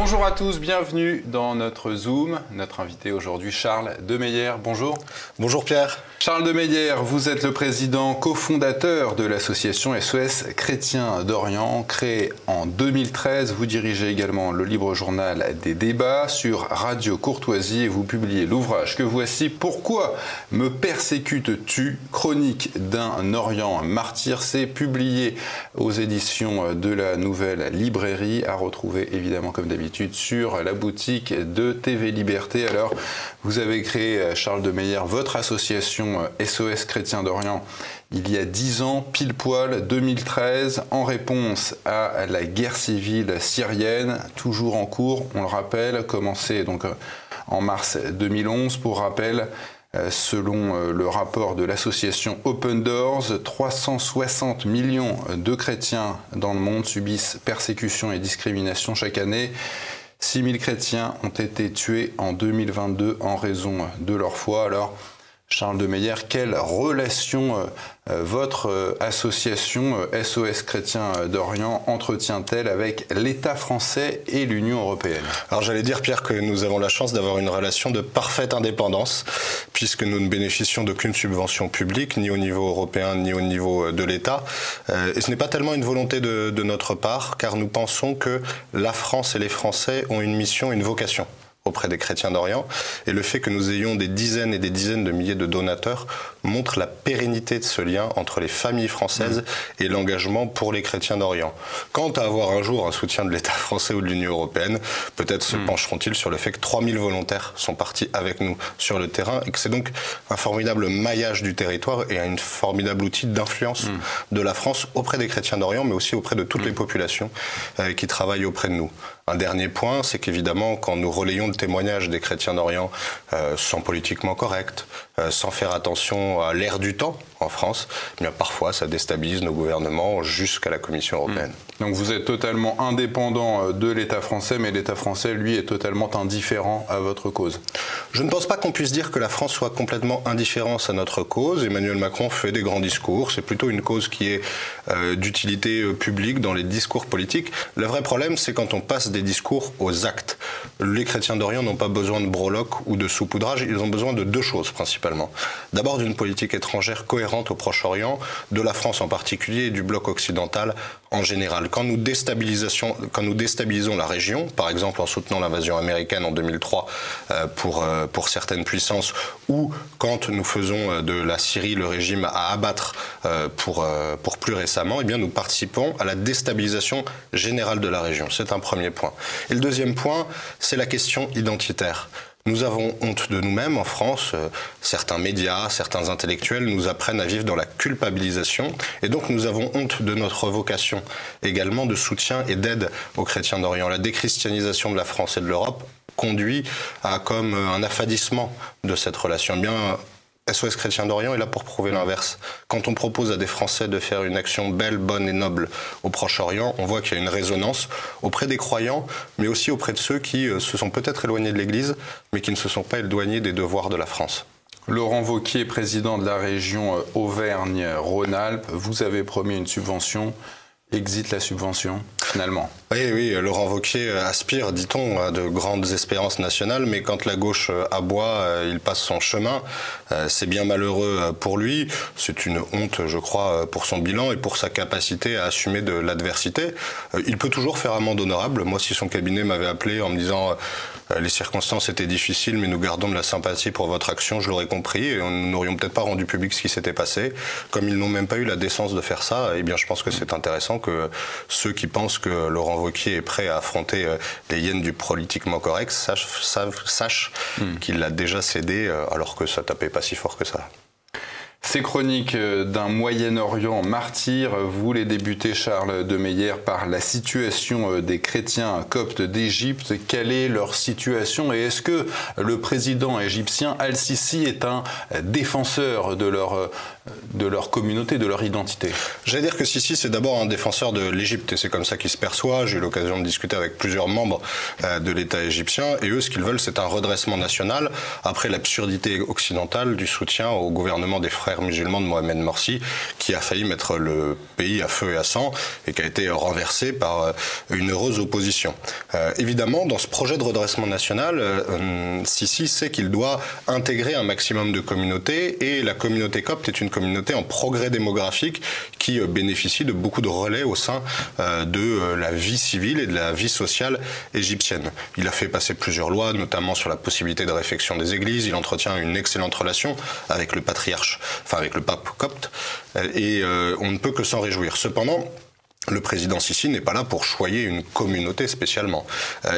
Bonjour à tous, bienvenue dans notre Zoom. Notre invité aujourd'hui, Charles Demeyer. Bonjour. Bonjour Pierre. Charles Demeyer, vous êtes le président cofondateur de l'association SOS Chrétiens d'Orient, créée en 2013. Vous dirigez également le libre journal des débats sur Radio Courtoisie et vous publiez l'ouvrage que voici, Pourquoi me persécutes-tu ? Chronique d'un Orient martyr. C'est publié aux éditions de la Nouvelle Librairie, à retrouver évidemment comme d'habitude sur la boutique de TV Liberté. Alors, vous avez créé, Charles Demeyer, votre association SOS Chrétiens d'Orient il y a 10 ans, pile poil, 2013, en réponse à la guerre civile syrienne, toujours en cours, on le rappelle, commencé donc en mars 2011. Pour rappel, selon le rapport de l'association Open Doors, 360 millions de chrétiens dans le monde subissent persécutions et discriminations chaque année. 6 000 chrétiens ont été tués en 2022 en raison de leur foi. Alors, Charles Demeyer, quelle relation votre association SOS Chrétiens d'Orient entretient-elle avec l'État français et l'Union européenne? Alors j'allais dire, Pierre, que nous avons la chance d'avoir une relation de parfaite indépendance, puisque nous ne bénéficions d'aucune subvention publique, ni au niveau européen, ni au niveau de l'État. Et ce n'est pas tellement une volonté de notre part, car nous pensons que la France et les Français ont une mission, une vocation auprès des chrétiens d'Orient, et le fait que nous ayons des dizaines et des dizaines de milliers de donateurs montre la pérennité de ce lien entre les familles françaises et l'engagement pour les chrétiens d'Orient. Quant à avoir un jour un soutien de l'État français ou de l'Union européenne, peut-être se pencheront-ils sur le fait que 3000 volontaires sont partis avec nous sur le terrain, et que c'est donc un formidable maillage du territoire et un formidable outil d'influence de la France auprès des chrétiens d'Orient, mais aussi auprès de toutes les populations qui travaillent auprès de nous. Un dernier point, c'est qu'évidemment, quand nous relayons le témoignage des chrétiens d'Orient sans politiquement correct, sans faire attention à l'ère du temps en France, eh bien parfois ça déstabilise nos gouvernements jusqu'à la Commission européenne. Donc vous êtes totalement indépendant de l'État français, mais l'État français, lui, est totalement indifférent à votre cause. Je ne pense pas qu'on puisse dire que la France soit complètement indifférente à notre cause. Emmanuel Macron fait des grands discours, c'est plutôt une cause qui est d'utilité publique dans les discours politiques. Le vrai problème, c'est quand on passe des discours aux actes. Les chrétiens d'Orient n'ont pas besoin de breloques ou de saupoudrage, ils ont besoin de deux choses principalement. D'abord d'une politique étrangère cohérente au Proche-Orient, de la France en particulier et du bloc occidental en général. Quand nous déstabilisons la région, par exemple en soutenant l'invasion américaine en 2003 pour certaines puissances, ou quand nous faisons de la Syrie le régime à abattre pour plus récemment, eh bien nous participons à la déstabilisation générale de la région. C'est un premier point. Et le deuxième point, c'est la question identitaire. Nous avons honte de nous-mêmes en France. Certains médias, certains intellectuels nous apprennent à vivre dans la culpabilisation. Et donc nous avons honte de notre vocation également de soutien et d'aide aux chrétiens d'Orient. La déchristianisation de la France et de l'Europe conduit à comme un affadissement de cette relation. Eh bien, SOS Chrétiens d'Orient est là pour prouver l'inverse. Quand on propose à des Français de faire une action belle, bonne et noble au Proche-Orient, on voit qu'il y a une résonance auprès des croyants, mais aussi auprès de ceux qui se sont peut-être éloignés de l'Église, mais qui ne se sont pas éloignés des devoirs de la France. Laurent Wauquiez, président de la région Auvergne-Rhône-Alpes, vous avez promis une subvention. Exit la subvention, finalement. Oui, Laurent Wauquiez aspire, dit-on, à de grandes espérances nationales, mais quand la gauche aboie, il passe son chemin. C'est bien malheureux pour lui. C'est une honte, je crois, pour son bilan et pour sa capacité à assumer de l'adversité. Il peut toujours faire amende honorable. Moi, si son cabinet m'avait appelé en me disant les circonstances étaient difficiles, mais nous gardons de la sympathie pour votre action, je l'aurais compris, et nous n'aurions peut-être pas rendu public ce qui s'était passé. Comme ils n'ont même pas eu la décence de faire ça, eh bien, je pense que c'est intéressant que ceux qui pensent que Laurent Wauquiez est prêt à affronter les hyènes du politiquement correct sachent qu'il l'a déjà cédé, alors que ça tapait pas si fort que ça. Ces chroniques d'un Moyen-Orient martyr, vous les débutez, Charles Demeyer, par la situation des chrétiens coptes d'Égypte. Quelle est leur situation et est-ce que le président égyptien Al-Sisi est un défenseur de leur de leur communauté, de leur identité. J'allais dire que Sisi, c'est d'abord un défenseur de l'Égypte, et c'est comme ça qu'il se perçoit. J'ai eu l'occasion de discuter avec plusieurs membres de l'État égyptien, et eux, ce qu'ils veulent, c'est un redressement national, après l'absurdité occidentale du soutien au gouvernement des frères musulmans de Mohamed Morsi, qui a failli mettre le pays à feu et à sang, et qui a été renversé par une heureuse opposition. Évidemment, dans ce projet de redressement national, Sisi sait qu'il doit intégrer un maximum de communautés, et la communauté copte est une communauté en progrès démographique qui bénéficie de beaucoup de relais au sein de la vie civile et de la vie sociale égyptienne. Il a fait passer plusieurs lois, notamment sur la possibilité de réfection des églises. Il entretient une excellente relation avec le patriarche, enfin avec le pape copte, et on ne peut que s'en réjouir. Cependant, le président Sisi n'est pas là pour choyer une communauté spécialement.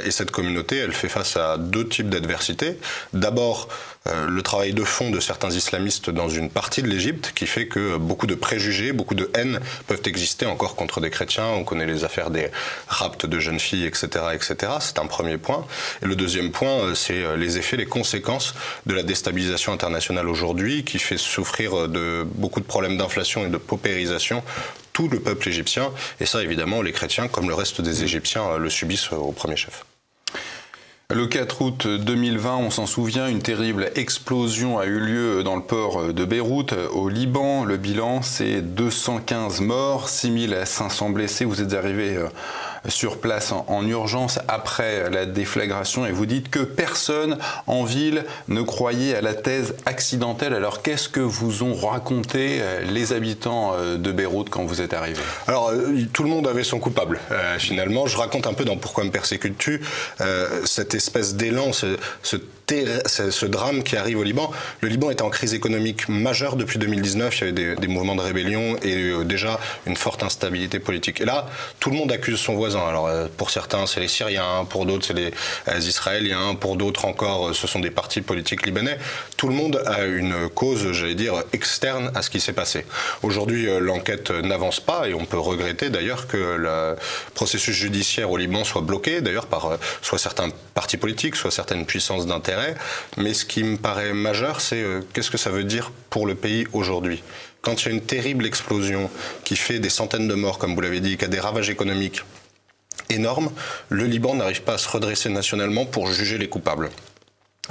Et cette communauté, elle fait face à deux types d'adversités. D'abord, le travail de fond de certains islamistes dans une partie de l'Égypte qui fait que beaucoup de préjugés, beaucoup de haine peuvent exister encore contre des chrétiens. On connaît les affaires des rapts de jeunes filles, etc., etc. C'est un premier point. Et le deuxième point, c'est les effets, les conséquences de la déstabilisation internationale aujourd'hui qui fait souffrir de beaucoup de problèmes d'inflation et de paupérisation tout le peuple égyptien, et ça évidemment les chrétiens comme le reste des Égyptiens le subissent au premier chef. Le 4 août 2020, on s'en souvient, une terrible explosion a eu lieu dans le port de Beyrouth, au Liban. Le bilan, c'est 215 morts, 6500 blessés. Vous êtes arrivé sur place en urgence après la déflagration et vous dites que personne en ville ne croyait à la thèse accidentelle. Alors qu'est-ce que vous ont raconté les habitants de Beyrouth quand vous êtes arrivé? Alors tout le monde avait son coupable finalement. Je raconte un peu dans Pourquoi me persécutes-tu cette espèce d'élan, ce drame qui arrive au Liban. Le Liban était en crise économique majeure depuis 2019. Il y avait des mouvements de rébellion et déjà une forte instabilité politique. Et là, tout le monde accuse son voisin. Alors pour certains, c'est les Syriens, pour d'autres, c'est les Israéliens, pour d'autres encore, ce sont des partis politiques libanais. Tout le monde a une cause, j'allais dire, externe à ce qui s'est passé. Aujourd'hui, l'enquête n'avance pas et on peut regretter d'ailleurs que le processus judiciaire au Liban soit bloqué, d'ailleurs par soit certains partis politiques, soit certaines puissances d'intérêt. Mais ce qui me paraît majeur, c'est qu'est-ce que ça veut dire pour le pays aujourd'hui ? Quand il y a une terrible explosion qui fait des centaines de morts, comme vous l'avez dit, qui a des ravages économiques énormes, le Liban n'arrive pas à se redresser nationalement pour juger les coupables.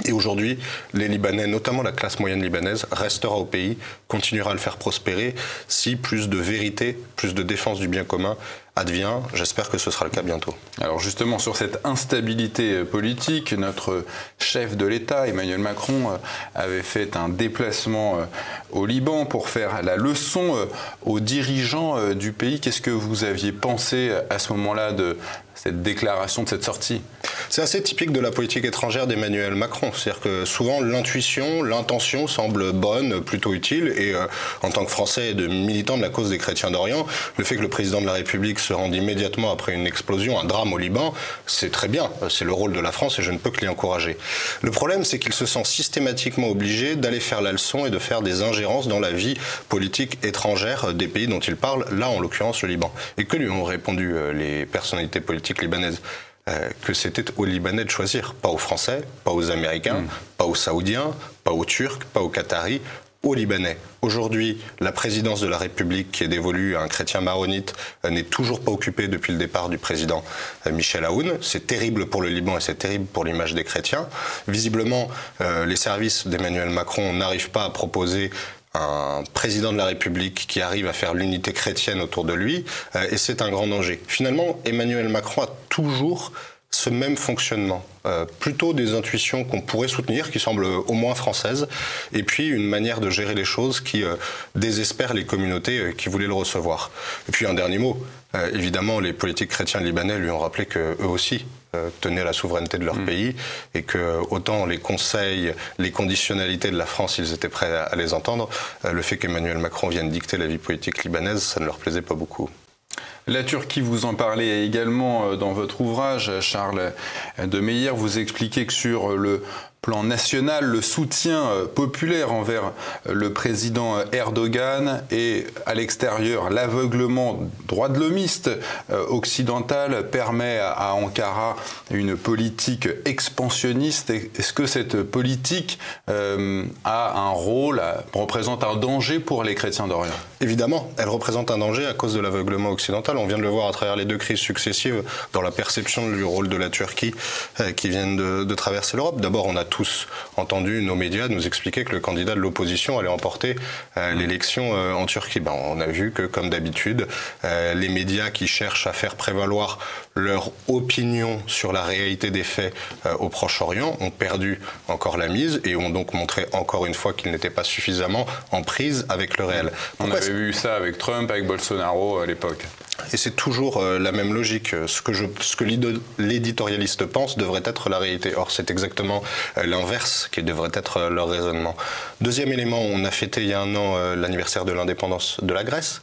Et aujourd'hui, les Libanais, notamment la classe moyenne libanaise, restera au pays, continuera à le faire prospérer si plus de vérité, plus de défense du bien commun advient. J'espère que ce sera le cas bientôt. Alors justement, sur cette instabilité politique, notre chef de l'État, Emmanuel Macron, avait fait un déplacement au Liban pour faire la leçon aux dirigeants du pays. Qu'est-ce que vous aviez pensé à ce moment-là de cette déclaration, de cette sortie? C'est assez typique de la politique étrangère d'Emmanuel Macron. C'est-à-dire que souvent l'intuition, l'intention semble bonne, plutôt utile. Et en tant que Français et de militant de la cause des chrétiens d'Orient, le fait que le président de la République se rende immédiatement après une explosion, un drame au Liban, c'est très bien. C'est le rôle de la France et je ne peux que l'y encourager. Le problème, c'est qu'il se sent systématiquement obligé d'aller faire la leçon et de faire des ingérences dans la vie politique étrangère des pays dont il parle, là en l'occurrence le Liban. Et que lui ont répondu les personnalités politiques libanaises? Que c'était aux Libanais de choisir, pas aux Français, pas aux Américains, pas aux Saoudiens, pas aux Turcs, pas aux Qataris, aux Libanais. Aujourd'hui, la présidence de la République, qui est dévolue à un chrétien maronite, n'est toujours pas occupée depuis le départ du président Michel Aoun. C'est terrible pour le Liban et c'est terrible pour l'image des chrétiens. Visiblement, les services d'Emmanuel Macron n'arrivent pas à proposer un président de la République qui arrive à faire l'unité chrétienne autour de lui, et c'est un grand danger. Finalement, Emmanuel Macron a toujours ce même fonctionnement, plutôt des intuitions qu'on pourrait soutenir, qui semblent au moins françaises, et puis une manière de gérer les choses qui désespère les communautés qui voulaient le recevoir. Et puis un dernier mot, évidemment les politiques chrétiens libanais lui ont rappelé qu'eux aussi tenaient la souveraineté de leur pays, et que autant les conseils, les conditionnalités de la France, ils étaient prêts à les entendre, le fait qu'Emmanuel Macron vienne dicter la vie politique libanaise, ça ne leur plaisait pas beaucoup. La Turquie, vous en parlez également dans votre ouvrage, Charles de Meyer. Vous expliquez que sur le plan national le soutien populaire envers le président Erdogan et à l'extérieur l'aveuglement droit de l'homiste occidental permet à Ankara une politique expansionniste. Est-ce que cette politique a un rôle, représente un danger pour les chrétiens d'Orient? Évidemment, elle représente un danger à cause de l'aveuglement occidental. On vient de le voir à travers les deux crises successives dans la perception du rôle de la Turquie qui viennent de traverser l'Europe. D'abord, on a tous entendu nos médias nous expliquer que le candidat de l'opposition allait emporter l'élection en Turquie. On a vu que, comme d'habitude, les médias qui cherchent à faire prévaloir leur opinion sur la réalité des faits au Proche-Orient ont perdu encore la mise et ont donc montré encore une fois qu'ils n'étaient pas suffisamment en prise avec le réel. On avait vu ça avec Trump, avec Bolsonaro à l'époque. Et c'est toujours la même logique. Ce que l'éditorialiste pense devrait être la réalité. Or, c'est exactement l'inverse qui devrait être leur raisonnement. Deuxième élément, on a fêté il y a un an l'anniversaire de l'indépendance de la Grèce.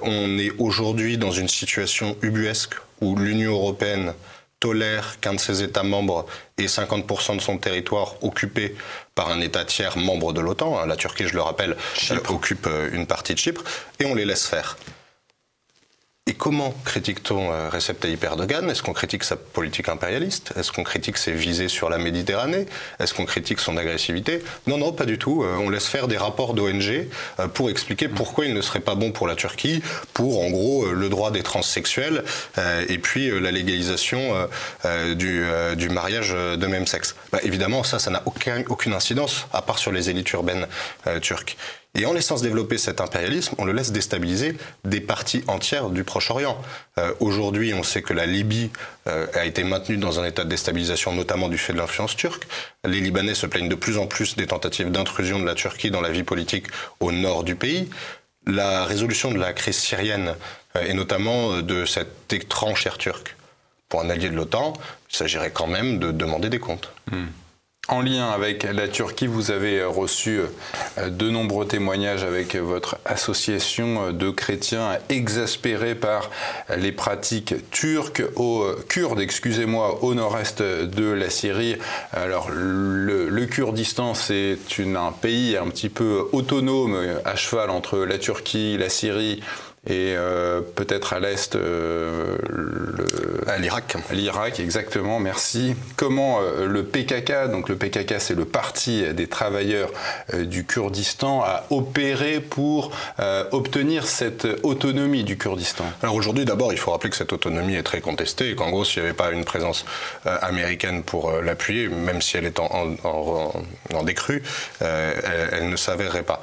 On est aujourd'hui dans une situation ubuesque où l'Union européenne tolère qu'un de ses États membres ait 50% de son territoire occupé par un État tiers membre de l'OTAN. La Turquie, je le rappelle, occupe une partie de Chypre, et on les laisse faire. Et comment critique-t-on Recep Tayyip Erdogan? Est-ce qu'on critique sa politique impérialiste? Est-ce qu'on critique ses visées sur la Méditerranée? Est-ce qu'on critique son agressivité? Non, non, pas du tout. On laisse faire des rapports d'ONG pour expliquer pourquoi il ne serait pas bon pour la Turquie, pour en gros le droit des transsexuels et puis la légalisation du mariage de même sexe. Évidemment, ça n'a aucune incidence, à part sur les élites urbaines turques. Et en laissant se développer cet impérialisme, on le laisse déstabiliser des parties entières du Proche-Orient. Aujourd'hui, on sait que la Libye a été maintenue dans un état de déstabilisation, notamment du fait de l'influence turque. Les Libanais se plaignent de plus en plus des tentatives d'intrusion de la Turquie dans la vie politique au nord du pays. La résolution de la crise syrienne, et notamment de cet étrange cher turc, pour un allié de l'OTAN, il s'agirait quand même de demander des comptes. En lien avec la Turquie, vous avez reçu de nombreux témoignages avec votre association de chrétiens exaspérés par les pratiques turques, kurdes, excusez-moi, au nord-est de la Syrie. Alors, le Kurdistan, c'est un pays un petit peu autonome, à cheval entre la Turquie, la Syrie, et peut-être à l'est l'Irak. L'Irak, exactement, merci. Comment le PKK, donc le PKK c'est le Parti des travailleurs du Kurdistan, a opéré pour obtenir cette autonomie du Kurdistan? Alors aujourd'hui, d'abord, il faut rappeler que cette autonomie est très contestée et qu'en gros, s'il n'y avait pas une présence américaine pour l'appuyer, même si elle est en décrue, elle ne s'avérerait pas.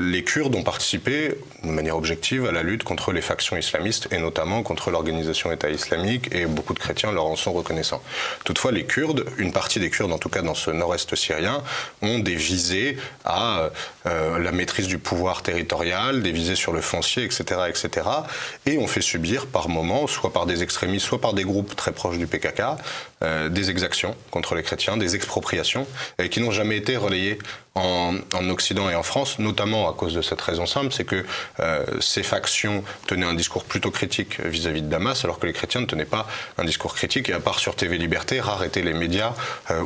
Les Kurdes ont participé de manière objective à la lutte contre les factions islamistes et notamment contre l'organisation État islamique, et beaucoup de chrétiens leur en sont reconnaissants. Toutefois, les Kurdes, une partie des Kurdes en tout cas dans ce nord-est syrien, ont des visées à la maîtrise du pouvoir territorial, des visées sur le foncier, etc., etc. et ont fait subir par moments, soit par des extrémistes, soit par des groupes très proches du PKK, des exactions contre les chrétiens, des expropriations, qui n'ont jamais été relayées en Occident et en France, notamment à cause de cette raison simple, c'est que ces factions tenaient un discours plutôt critique vis-à-vis de Damas, alors que les chrétiens ne tenaient pas un discours critique, et à part sur TV Liberté, rares étaient les médias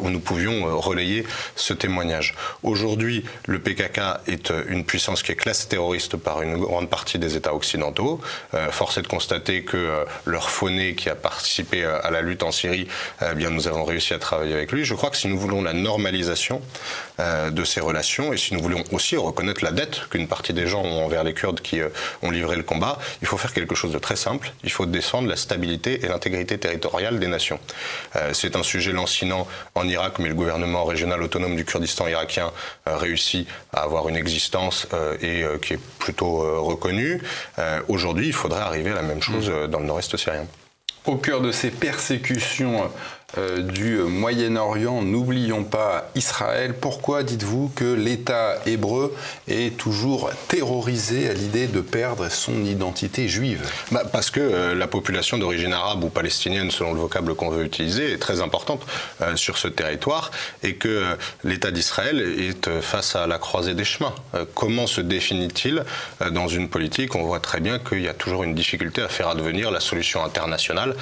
où nous pouvions relayer ce témoignage. Aujourd'hui, le PKK est une puissance qui est classée terroriste par une grande partie des États occidentaux. Force est de constater que leur Foné, qui a participé à la lutte en Syrie, bien nous avons réussi à travailler avec lui. Je crois que si nous voulons la normalisation de ces relations, et si nous voulons aussi reconnaître la dette qu'une partie des gens ont envers les Kurdes qui ont livré le combat, il faut faire quelque chose de très simple. Il faut défendre la stabilité et l'intégrité territoriale des nations. C'est un sujet lancinant en Irak, mais le gouvernement régional autonome du Kurdistan irakien réussit à avoir une existence et qui est plutôt reconnue. Aujourd'hui, il faudrait arriver à la même chose dans le nord-est syrien. Au cœur de ces persécutions du Moyen-Orient, n'oublions pas Israël. Pourquoi dites-vous que l'État hébreu est toujours terrorisé à l'idée de perdre son identité juive? Parce que la population d'origine arabe ou palestinienne, selon le vocable qu'on veut utiliser, est très importante sur ce territoire, et que l'État d'Israël est face à la croisée des chemins. Comment se définit-il dans une politique? On voit très bien qu'il y a toujours une difficulté à faire advenir la solution internationale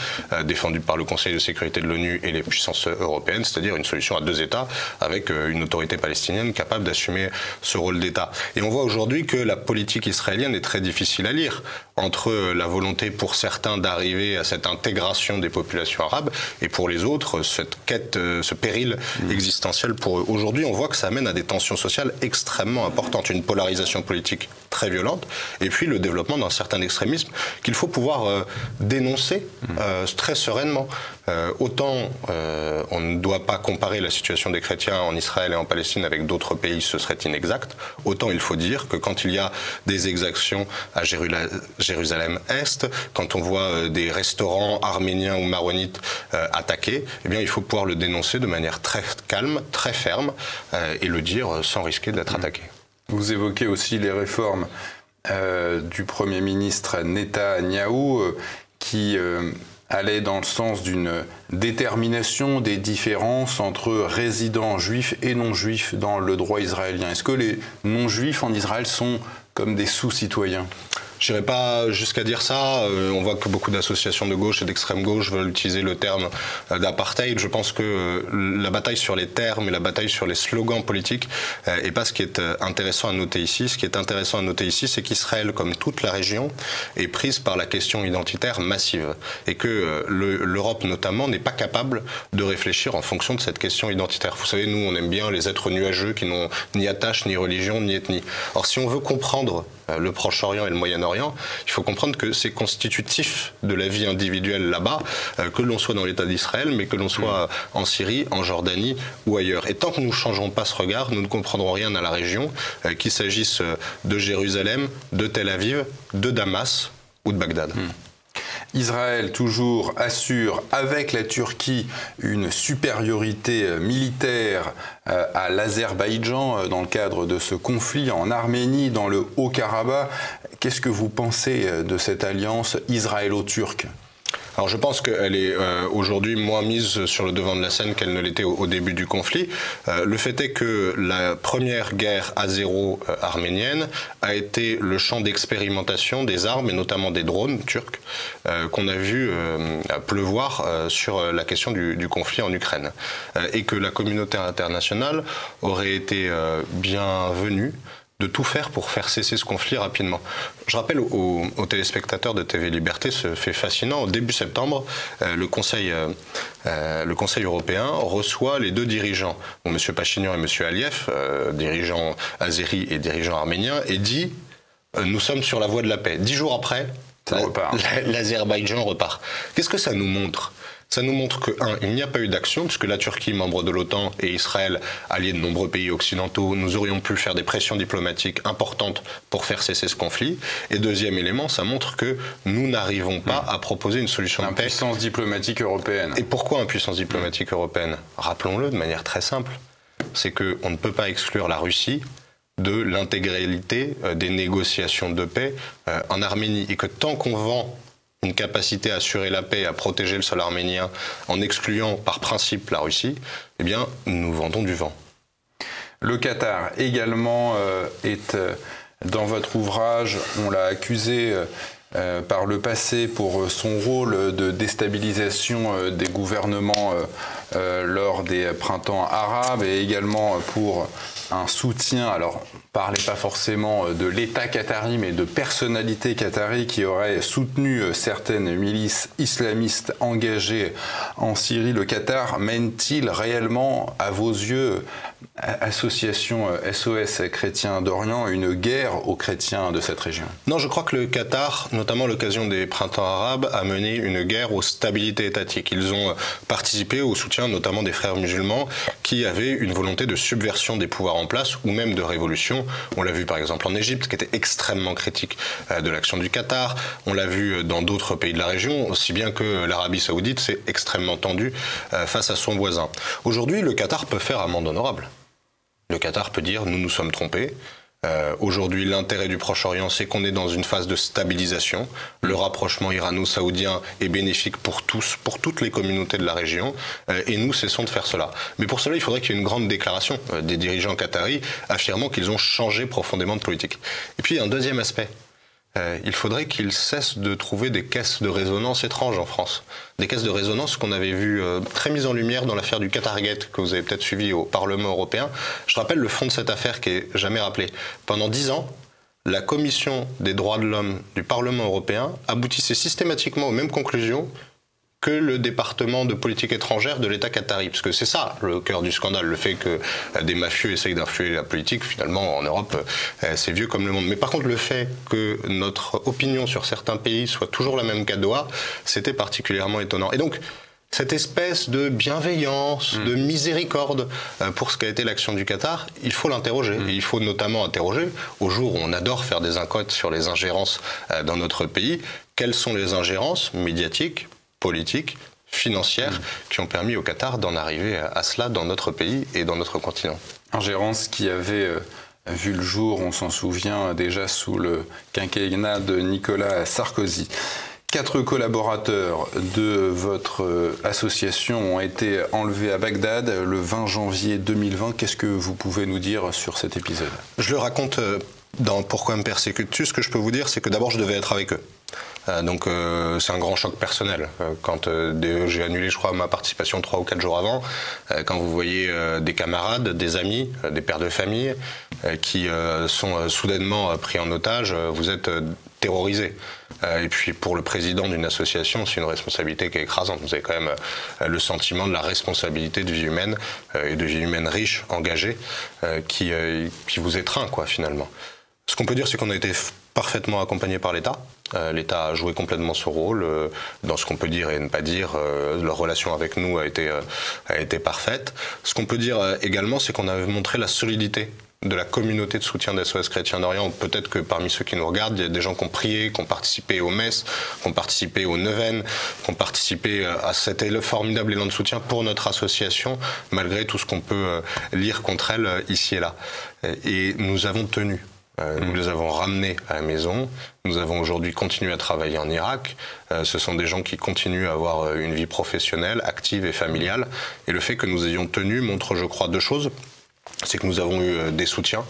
défendue par le Conseil de sécurité de l'ONU et les puissances européennes, c'est-à-dire une solution à 2 États avec une autorité palestinienne capable d'assumer ce rôle d'État. Et on voit aujourd'hui que la politique israélienne est très difficile à lire entre la volonté pour certains d'arriver à cette intégration des populations arabes et pour les autres cette quête, ce péril existentiel pour eux. Aujourd'hui, on voit que ça amène à des tensions sociales extrêmement importantes, une polarisation politique très violente et puis le développement d'un certain extrémisme qu'il faut pouvoir dénoncer très sereinement. Autant on ne doit pas comparer la situation des chrétiens en Israël et en Palestine avec d'autres pays, ce serait inexact. Autant il faut dire que quand il y a des exactions à Jérusalem-Est, quand on voit des restaurants arméniens ou maronites attaqués, eh bien il faut pouvoir le dénoncer de manière très calme, très ferme et le dire sans risquer d'être attaqué. Vous évoquez aussi les réformes du Premier ministre Netanyahou qui allait dans le sens d'une détermination des différences entre résidents juifs et non-juifs dans le droit israélien. Est-ce que les non-juifs en Israël sont comme des sous-citoyens ? Je n'irai pas jusqu'à dire ça. On voit que beaucoup d'associations de gauche et d'extrême gauche veulent utiliser le terme d'apartheid. Je pense que la bataille sur les termes et la bataille sur les slogans politiques est pas ce qui est intéressant à noter ici. Ce qui est intéressant à noter ici, c'est qu'Israël, comme toute la région, est prise par la question identitaire massive et que l'Europe notamment n'est pas capable de réfléchir en fonction de cette question identitaire. Vous savez, nous, on aime bien les êtres nuageux qui n'ont ni attache, ni religion, ni ethnie. Or, si on veut comprendre le Proche-Orient et le Moyen-Orient, il faut comprendre que c'est constitutif de la vie individuelle là-bas, que l'on soit dans l'État d'Israël, mais que l'on soit en Syrie, en Jordanie ou ailleurs. Et tant que nous ne changeons pas ce regard, nous ne comprendrons rien à la région, qu'il s'agisse de Jérusalem, de Tel Aviv, de Damas ou de Bagdad. Israël, toujours, assure avec la Turquie une supériorité militaire à l'Azerbaïdjan dans le cadre de ce conflit en Arménie, dans le Haut-Karabakh. Qu'est-ce que vous pensez de cette alliance israélo-turque ? Alors je pense qu'elle est aujourd'hui moins mise sur le devant de la scène qu'elle ne l'était au début du conflit. Le fait est que la première guerre azéro-arménienne a été le champ d'expérimentation des armes et notamment des drones turcs qu'on a vu pleuvoir sur la question du conflit en Ukraine. Et que la communauté internationale aurait été bienvenue de tout faire pour faire cesser ce conflit rapidement. Je rappelle aux téléspectateurs de TV Liberté ce fait fascinant. Au début septembre, le Conseil européen reçoit les 2 dirigeants, M. Pachinian et M. Aliyev, dirigeants azéris et dirigeants arméniens, et dit « Nous sommes sur la voie de la paix ». 10 jours après, l'Azerbaïdjan repart. Qu'est-ce que ça nous montre ? Ça nous montre que, 1, il n'y a pas eu d'action, puisque la Turquie, membre de l'OTAN, et Israël, alliés de nombreux pays occidentaux, nous aurions pu faire des pressions diplomatiques importantes pour faire cesser ce conflit. Et deuxième élément, ça montre que nous n'arrivons pas à proposer une solution de paix. Impuissance diplomatique européenne. Et pourquoi impuissance diplomatique européenne ? Rappelons-le de manière très simple. C'est qu'on ne peut pas exclure la Russie de l'intégralité des négociations de paix en Arménie. Et que tant qu'on vend une capacité à assurer la paix, à protéger le sol arménien, en excluant par principe la Russie, eh bien, nous vendons du vent. Le Qatar également est dans votre ouvrage. On l'a accusé par le passé pour son rôle de déstabilisation des gouvernements lors des printemps arabes et également pour un soutien, alors parlez pas forcément de l'État qatari, mais de personnalités qataries qui auraient soutenu certaines milices islamistes engagées en Syrie. Le Qatar mène-t-il réellement, à vos yeux, association SOS Chrétiens d'Orient, une guerre aux chrétiens de cette région? Non, je crois que le Qatar, notamment à l'occasion des printemps arabes, a mené une guerre aux stabilités étatiques. Ils ont participé au soutien notamment des frères musulmans qui avaient une volonté de subversion des pouvoirs en place ou même de révolution. On l'a vu par exemple en Égypte, qui était extrêmement critique de l'action du Qatar. On l'a vu dans d'autres pays de la région, aussi bien que l'Arabie Saoudite s'est extrêmement tendue face à son voisin. Aujourd'hui, le Qatar peut faire amende honorable. Le Qatar peut dire « nous nous sommes trompés ». Aujourd'hui, l'intérêt du Proche-Orient, c'est qu'on est dans une phase de stabilisation. Le rapprochement irano-saoudien est bénéfique pour tous, pour toutes les communautés de la région, et nous cessons de faire cela. Mais pour cela, il faudrait qu'il y ait une grande déclaration des dirigeants qataris affirmant qu'ils ont changé profondément de politique. Et puis, il y a un deuxième aspect. il faudrait qu'ils cessent de trouver des caisses de résonance étranges en France. Des caisses de résonance qu'on avait vues très mises en lumière dans l'affaire du Qatargate, que vous avez peut-être suivi au Parlement européen. Je rappelle le fond de cette affaire qui est jamais rappelé. Pendant 10 ans, la Commission des droits de l'homme du Parlement européen aboutissait systématiquement aux mêmes conclusions que le département de politique étrangère de l'État qatari. Parce que c'est ça le cœur du scandale, le fait que des mafieux essayent d'influer la politique, finalement en Europe c'est vieux comme le monde. Mais par contre le fait que notre opinion sur certains pays soit toujours la même qu'à Doha, c'était particulièrement étonnant. Et donc cette espèce de bienveillance, de miséricorde pour ce qu'a été l'action du Qatar, il faut l'interroger. Et il faut notamment interroger, au jour où on adore faire des enquêtes sur les ingérences dans notre pays, quelles sont les ingérences médiatiques, politiques, financières, qui ont permis au Qatar d'en arriver à cela dans notre pays et dans notre continent. Ingérence qui avait vu le jour, on s'en souvient, déjà sous le quinquennat de Nicolas Sarkozy. 4 collaborateurs de votre association ont été enlevés à Bagdad le 20 janvier 2020. Qu'est-ce que vous pouvez nous dire sur cet épisode? Je le raconte dans Pourquoi me persécutes-tu? Ce que je peux vous dire, c'est que d'abord je devais être avec eux. Donc c'est un grand choc personnel. Quand j'ai annulé, je crois, ma participation 3 ou 4 jours avant, quand vous voyez des camarades, des amis, des pères de famille qui sont soudainement pris en otage, vous êtes terrorisé. Et puis pour le président d'une association, c'est une responsabilité qui est écrasante. Vous avez quand même le sentiment de la responsabilité de vie humaine et de vie humaine riche, engagée, qui vous étreint, quoi, finalement. Ce qu'on peut dire, c'est qu'on a été parfaitement accompagné par l'État. L'État a joué complètement son rôle dans ce qu'on peut dire et ne pas dire. Leur relation avec nous a été parfaite. Ce qu'on peut dire également, c'est qu'on a montré la solidité de la communauté de soutien d'SOS Chrétien d'Orient. Peut-être que parmi ceux qui nous regardent, il y a des gens qui ont prié, qui ont participé aux messes, qui ont participé aux neuvaines, qui ont participé à cet formidable élan de soutien pour notre association, malgré tout ce qu'on peut lire contre elle ici et là. Et nous avons tenu. Nous les avons ramenés à la maison. Nous avons aujourd'hui continué à travailler en Irak. Ce sont des gens qui continuent à avoir une vie professionnelle, active et familiale. Et le fait que nous ayons tenu montre, je crois, 2 choses. C'est que nous avons eu des soutiens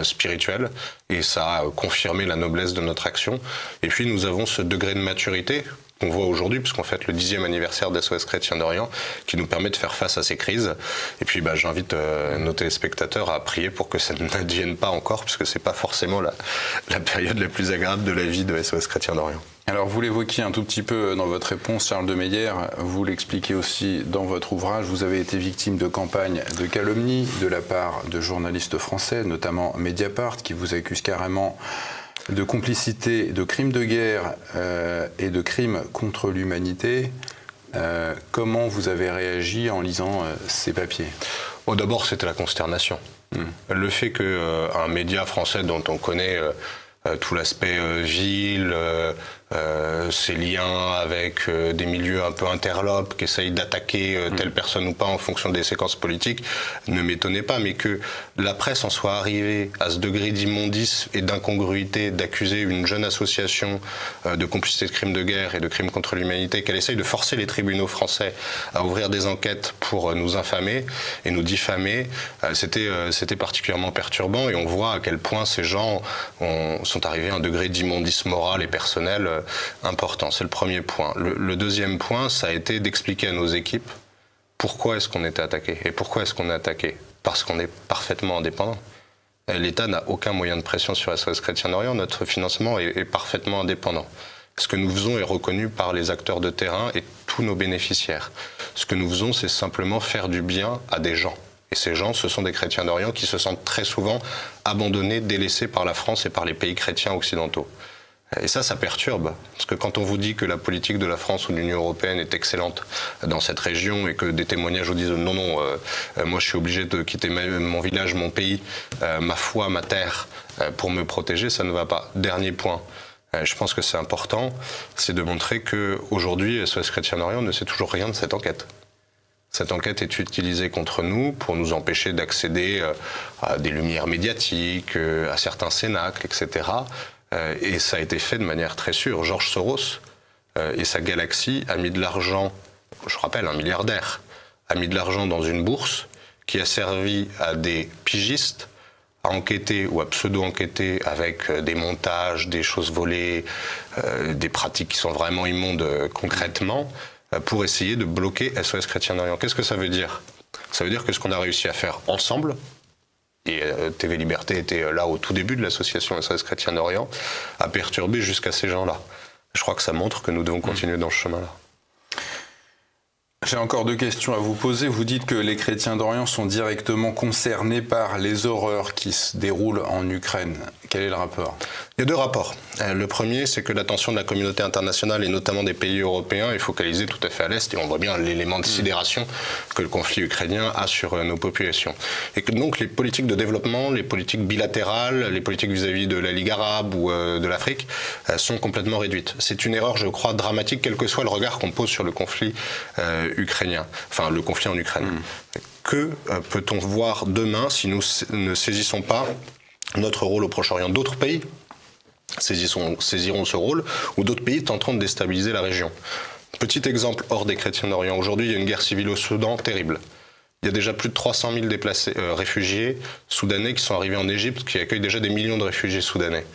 spirituels et ça a confirmé la noblesse de notre action. Et puis nous avons ce degré de maturité qu'on voit aujourd'hui, puisqu'on fête le 10e anniversaire d'SOS Chrétien d'Orient, qui nous permet de faire face à ces crises. Et puis j'invite nos téléspectateurs à prier pour que ça n'advienne pas encore, puisque c'est pas forcément la période la plus agréable de la vie de SOS Chrétien d'Orient. Alors vous l'évoquiez un tout petit peu dans votre réponse, Charles de Meyer, vous l'expliquez aussi dans votre ouvrage, vous avez été victime de campagnes de calomnie de la part de journalistes français, notamment Mediapart, qui vous accuse carrément de complicité, de crimes de guerre et de crimes contre l'humanité. Comment vous avez réagi en lisant ces papiers? D'abord, c'était la consternation. Le fait qu'un média français dont on connaît tout l'aspect ville, ses liens avec des milieux un peu interlopes qui essayent d'attaquer telle personne ou pas en fonction des séquences politiques, ne m'étonnait pas, mais que la presse en soit arrivée à ce degré d'immondice et d'incongruité d'accuser une jeune association de complicité de crimes de guerre et de crimes contre l'humanité, qu'elle essaye de forcer les tribunaux français à ouvrir des enquêtes pour nous infamer et nous diffamer, c'était particulièrement perturbant, et on voit à quel point ces gens sont arrivés à un degré d'immondice moral et personnel important. C'est le premier point. Le deuxième point, ça a été d'expliquer à nos équipes pourquoi est-ce qu'on était attaqué. Et pourquoi est-ce qu'on est attaqué? Parce qu'on est parfaitement indépendant. L'État n'a aucun moyen de pression sur SOS Chrétien d'Orient. Notre financement est parfaitement indépendant. Ce que nous faisons est reconnu par les acteurs de terrain et tous nos bénéficiaires. Ce que nous faisons, c'est simplement faire du bien à des gens. Et ces gens, ce sont des chrétiens d'Orient qui se sentent très souvent abandonnés, délaissés par la France et par les pays chrétiens occidentaux. Et ça perturbe, parce que quand on vous dit que la politique de la France ou de l'Union européenne est excellente dans cette région et que des témoignages vous disent non, moi je suis obligé de quitter mon village, mon pays, ma foi, ma terre, pour me protéger, ça ne va pas. Dernier point, je pense que c'est important, c'est de montrer qu'aujourd'hui, SOS Chrétien d'Orient ne sait toujours rien de cette enquête. Cette enquête est utilisée contre nous pour nous empêcher d'accéder à des lumières médiatiques, à certains cénacles, etc. Et ça a été fait de manière très sûre. George Soros et sa galaxie a mis de l'argent, je rappelle, un milliardaire, a mis de l'argent dans une bourse qui a servi à des pigistes à enquêter ou à pseudo-enquêter avec des montages, des choses volées, des pratiques qui sont vraiment immondes concrètement, pour essayer de bloquer SOS Chrétien d'Orient. Qu'est-ce que ça veut dire? Ça veut dire que ce qu'on a réussi à faire ensemble, et TV Liberté était là au tout début de l'association SOS Chrétien d'Orient, a perturbé jusqu'à ces gens-là. Je crois que ça montre que nous devons continuer dans ce chemin-là. J'ai encore 2 questions à vous poser. Vous dites que les chrétiens d'Orient sont directement concernés par les horreurs qui se déroulent en Ukraine. Quel est le rapport? Il y a 2 rapports. Le premier, c'est que l'attention de la communauté internationale et notamment des pays européens est focalisée tout à fait à l'Est et on voit bien l'élément de sidération que le conflit ukrainien a sur nos populations. Et que donc les politiques de développement, les politiques bilatérales, les politiques vis-à-vis de la Ligue arabe ou de l'Afrique sont complètement réduites. C'est une erreur, je crois, dramatique, quel que soit le regard qu'on pose sur le conflit ukrainien, enfin le conflit en Ukraine. Que peut-on voir demain si nous ne saisissons pas notre rôle au Proche-Orient? D'autres pays saisiront ce rôle ou d'autres pays tenteront de déstabiliser la région. Petit exemple hors des chrétiens d'Orient. Aujourd'hui, il y a une guerre civile au Soudan terrible. Il y a déjà plus de 300 000 réfugiés soudanais qui sont arrivés en Égypte, qui accueille déjà des millions de réfugiés soudanais.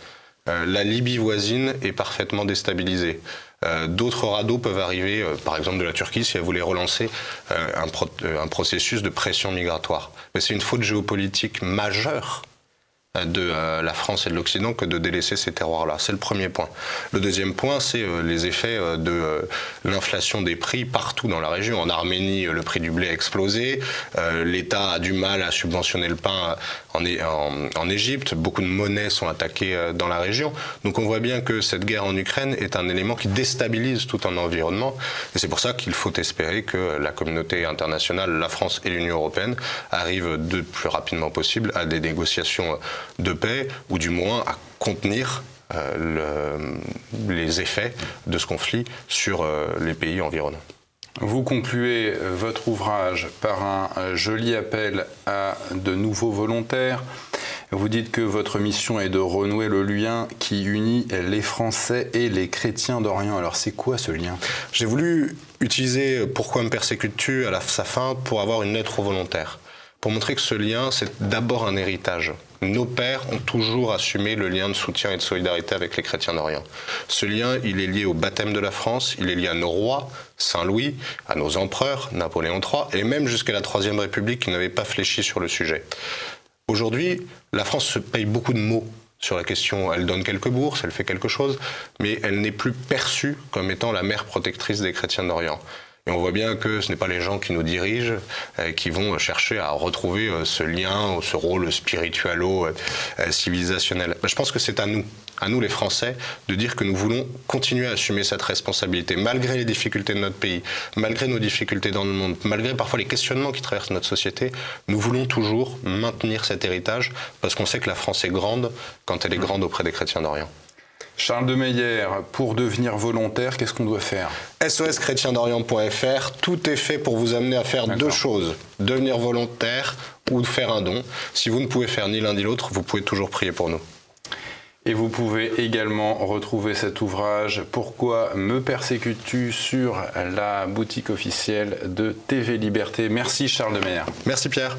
La Libye voisine est parfaitement déstabilisée. D'autres radeaux peuvent arriver, par exemple de la Turquie, si elle voulait relancer un processus de pression migratoire. Mais c'est une faute géopolitique majeure de la France et de l'Occident que de délaisser ces terroirs-là. C'est le premier point. Le deuxième point, c'est les effets de l'inflation des prix partout dans la région. En Arménie, le prix du blé a explosé. L'État a du mal à subventionner le pain en Égypte. Beaucoup de monnaies sont attaquées dans la région. Donc on voit bien que cette guerre en Ukraine est un élément qui déstabilise tout un environnement. Et c'est pour ça qu'il faut espérer que la communauté internationale, la France et l'Union européenne arrivent le plus rapidement possible à des négociations de paix, ou du moins à contenir les effets de ce conflit sur les pays environnants. Vous concluez votre ouvrage par un joli appel à de nouveaux volontaires. Vous dites que votre mission est de renouer le lien qui unit les Français et les chrétiens d'Orient. Alors c'est quoi ce lien? J'ai voulu utiliser « Pourquoi me persécutes-tu » à sa fin pour avoir une lettre aux volontaires. Pour montrer que ce lien, c'est d'abord un héritage. Nos pères ont toujours assumé le lien de soutien et de solidarité avec les chrétiens d'Orient. Ce lien, il est lié au baptême de la France, il est lié à nos rois, Saint-Louis, à nos empereurs, Napoléon III, et même jusqu'à la Troisième République qui n'avait pas fléchi sur le sujet. Aujourd'hui, la France se paye beaucoup de mots sur la question. Elle donne quelques bourses, elle fait quelque chose, mais elle n'est plus perçue comme étant la mère protectrice des chrétiens d'Orient. Et on voit bien que ce n'est pas les gens qui nous dirigent qui vont chercher à retrouver ce lien, ce rôle spiritualo-civilisationnel. Je pense que c'est à nous les Français, de dire que nous voulons continuer à assumer cette responsabilité, malgré les difficultés de notre pays, malgré nos difficultés dans le monde, malgré parfois les questionnements qui traversent notre société. Nous voulons toujours maintenir cet héritage, parce qu'on sait que la France est grande quand elle est grande auprès des chrétiens d'Orient. Charles de Meyer, pour devenir volontaire, qu'est-ce qu'on doit faire? SOSchrétiendorient.fr, tout est fait pour vous amener à faire 2 choses. Devenir volontaire ou faire un don. Si vous ne pouvez faire ni l'un ni l'autre, vous pouvez toujours prier pour nous. Et vous pouvez également retrouver cet ouvrage « Pourquoi me persécutes-tu » sur la boutique officielle de TV Liberté. Merci Charles de Meyer. Merci Pierre.